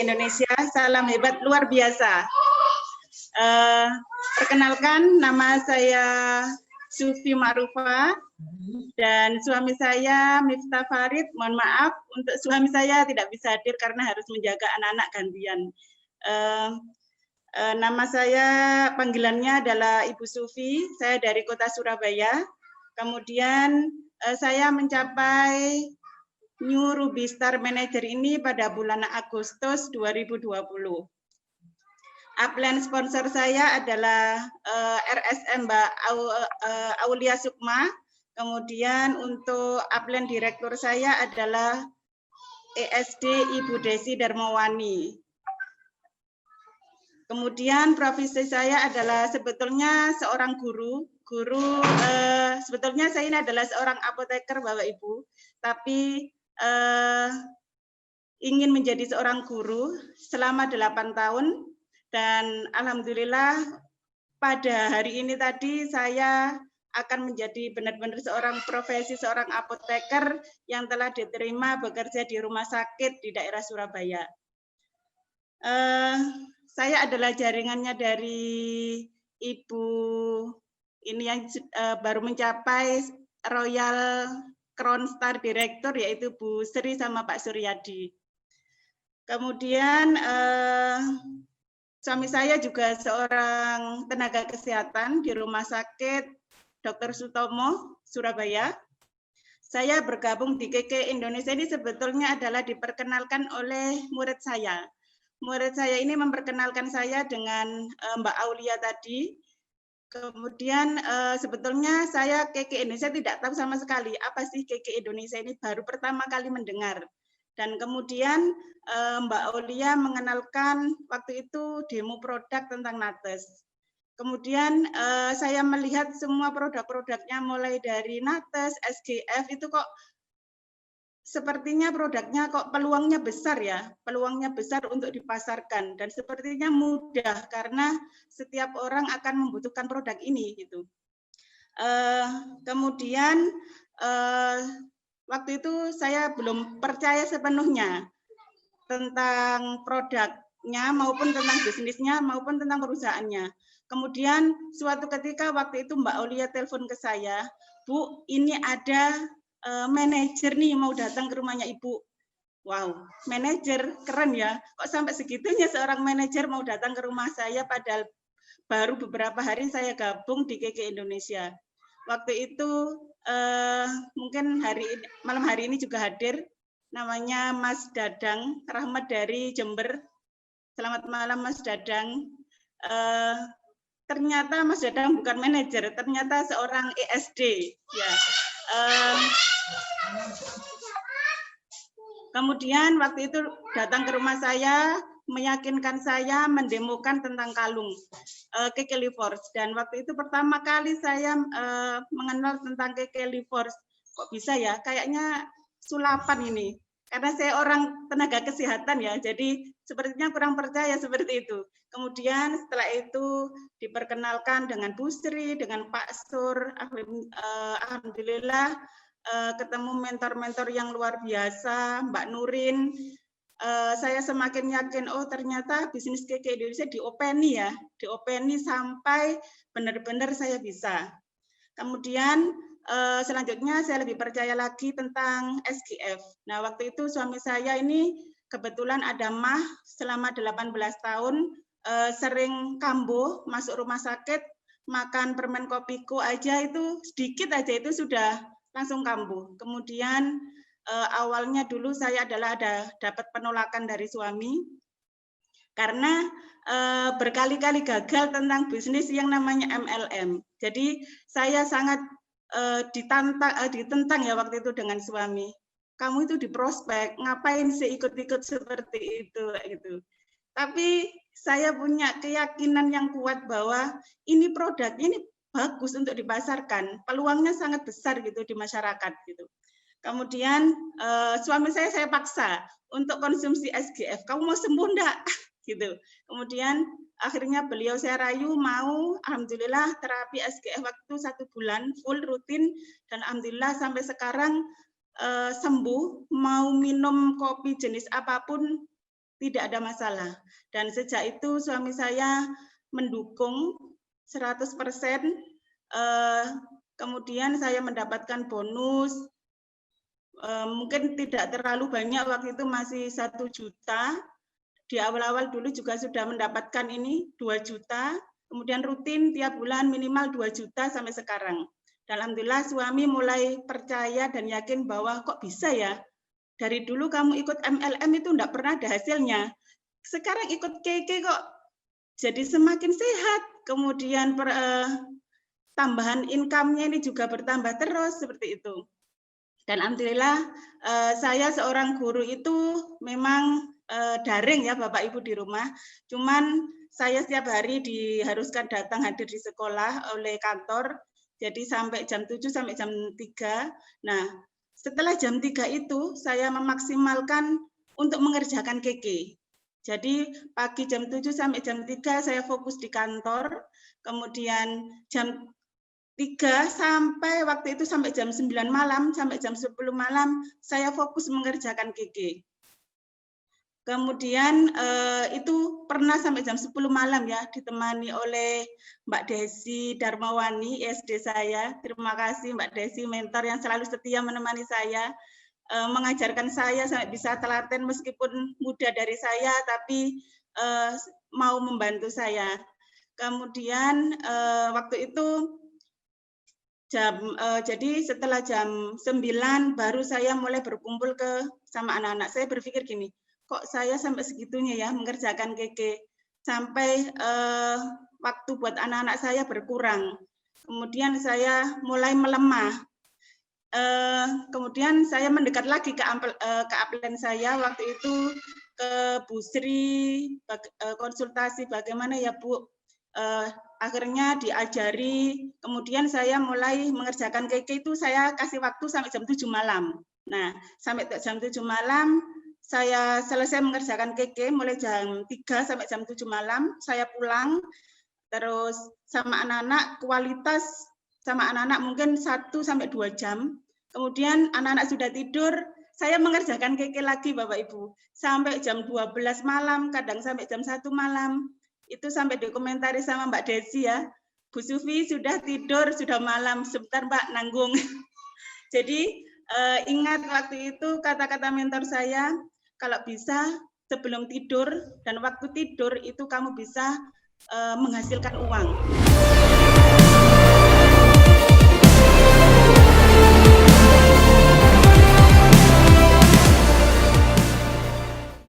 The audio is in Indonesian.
Indonesia, salam hebat luar biasa. Perkenalkan, nama saya Sufi Ma'rufah dan suami saya Miftah Farid. Mohon maaf untuk suami saya tidak bisa hadir karena harus menjaga anak-anak gantian. Nama saya panggilannya adalah Ibu Sufi. Saya dari kota Surabaya. Kemudian saya mencapai New Ruby Star Manager ini pada bulan Agustus 2020. Upline sponsor saya adalah RSM Mbak Aulia Sukma. Kemudian untuk upline direktur saya adalah ESD Ibu Desi Darmawani. Kemudian profesi saya adalah sebetulnya seorang guru. Sebetulnya saya ini adalah seorang apoteker Bapak Ibu, tapi ingin menjadi seorang guru selama 8 tahun dan alhamdulillah pada hari ini tadi saya akan menjadi benar-benar seorang profesi seorang apoteker yang telah diterima bekerja di rumah sakit di daerah Surabaya. Saya adalah jaringannya dari Ibu ini yang baru mencapai Royal Crown Star Director, yaitu Bu Sri sama Pak Suryadi. Kemudian suami saya juga seorang tenaga kesehatan di Rumah Sakit Dr. Sutomo, Surabaya. Saya bergabung di KK Indonesia ini sebetulnya adalah diperkenalkan oleh murid saya. Murid saya ini memperkenalkan saya dengan Mbak Aulia tadi. Kemudian sebetulnya saya KK Indonesia tidak tahu sama sekali apa sih KK Indonesia ini, baru pertama kali mendengar. Dan kemudian Mbak Aulia mengenalkan waktu itu demo produk tentang Nates. Kemudian saya melihat semua produk-produknya mulai dari Nates, SGF itu kok sepertinya produknya kok peluangnya besar ya, peluangnya besar untuk dipasarkan dan sepertinya mudah karena setiap orang akan membutuhkan produk ini gitu. Kemudian waktu itu saya belum percaya sepenuhnya tentang produknya maupun tentang bisnisnya maupun tentang perusahaannya. Kemudian suatu ketika waktu itu Mbak Aulia telepon ke saya, Bu, ini ada manajer nih mau datang ke rumahnya Ibu. Wow, manajer keren ya. Kok sampai segitunya seorang manajer mau datang ke rumah saya padahal baru beberapa hari saya gabung di KK Indonesia. Waktu itu mungkin malam hari ini juga hadir, namanya Mas Dadang Rahmat dari Jember. Selamat malam Mas Dadang. Ternyata Mas Dadang bukan manajer, ternyata seorang ESD. Ya. Kemudian waktu itu datang ke rumah saya, meyakinkan saya mendemokan tentang kalung Kekeli Force. Dan waktu itu pertama kali saya mengenal tentang Kekeli Force. Kok bisa ya? Kayaknya sulapan ini. Karena saya orang tenaga kesehatan ya, jadi sepertinya kurang percaya seperti itu. Kemudian setelah itu diperkenalkan dengan Bu Sri, dengan Pak Sur, alhamdulillah ketemu mentor-mentor yang luar biasa, Mbak Nurin. Saya semakin yakin, oh ternyata bisnis KK Indonesia diopeni ya, diopeni sampai benar-benar saya bisa. Kemudian selanjutnya saya lebih percaya lagi tentang SGF. Nah, waktu itu suami saya ini kebetulan ada MAH selama 18 tahun, sering kambuh, masuk rumah sakit, makan permen kopiko aja itu, sedikit aja itu sudah langsung kambuh. Kemudian awalnya dulu saya adalah dapat penolakan dari suami, karena berkali-kali gagal tentang bisnis yang namanya MLM. Jadi saya sangat ditentang ya waktu itu dengan suami. Kamu itu di prospek, ngapain sih ikut-ikut seperti itu gitu. Tapi saya punya keyakinan yang kuat bahwa ini produknya ini bagus untuk dipasarkan, peluangnya sangat besar gitu di masyarakat gitu. Kemudian suami saya paksa untuk konsumsi SGF. Kamu mau sembuh enggak? Gitu. Kemudian akhirnya beliau saya rayu mau, alhamdulillah terapi SGF waktu 1 bulan full rutin dan alhamdulillah sampai sekarang sembuh. Mau minum kopi jenis apapun tidak ada masalah. Dan sejak itu suami saya mendukung 100%. Kemudian saya mendapatkan bonus, mungkin tidak terlalu banyak, waktu itu masih 1 juta. Di awal-awal dulu juga sudah mendapatkan ini 2 juta, kemudian rutin tiap bulan minimal 2 juta sampai sekarang. Dan alhamdulillah suami mulai percaya dan yakin bahwa kok bisa ya, dari dulu kamu ikut MLM itu enggak pernah ada hasilnya. Sekarang ikut KK kok jadi semakin sehat. Kemudian tambahan income-nya ini juga bertambah terus seperti itu. Dan alhamdulillah saya seorang guru itu memang daring ya Bapak Ibu di rumah. Cuman saya setiap hari diharuskan datang hadir di sekolah oleh kantor. Jadi sampai jam 7 sampai jam 3. Nah, setelah jam 3 itu saya memaksimalkan untuk mengerjakan KK. Jadi pagi jam 7 sampai jam 3 saya fokus di kantor. Kemudian jam 3 sampai waktu itu sampai jam 9 malam, sampai jam 10 malam, saya fokus mengerjakan KK. Kemudian itu pernah sampai jam 10 malam ya, ditemani oleh Mbak Desi Darmawani, ISD saya. Terima kasih Mbak Desi, mentor yang selalu setia menemani saya, mengajarkan saya sampai bisa telaten meskipun muda dari saya, tapi mau membantu saya. Kemudian waktu itu jadi setelah jam 9 baru saya mulai berkumpul sama anak-anak. Saya berpikir gini, kok saya sampai segitunya ya mengerjakan KK, sampai waktu buat anak-anak saya berkurang. Kemudian saya mulai melemah. Kemudian saya mendekat lagi ke upline saya waktu itu, ke Bu Sri, konsultasi bagaimana ya Bu. Akhirnya diajari, kemudian saya mulai mengerjakan KK itu saya kasih waktu sampai jam 7 malam. Nah, sampai jam 7 malam saya selesai mengerjakan KK mulai jam 3 sampai jam 7 malam, saya pulang, terus sama anak-anak, kualitas sama anak-anak mungkin 1 sampai 2 jam. Kemudian anak-anak sudah tidur, saya mengerjakan KK lagi Bapak Ibu. Sampai jam 12 malam, kadang sampai jam 1 malam. Itu sampai dikomentari sama Mbak Desi ya. Bu Sufi sudah tidur, sudah malam, sebentar Mbak nanggung. Jadi ingat waktu itu kata-kata mentor saya, kalau bisa sebelum tidur dan waktu tidur itu kamu bisa menghasilkan uang.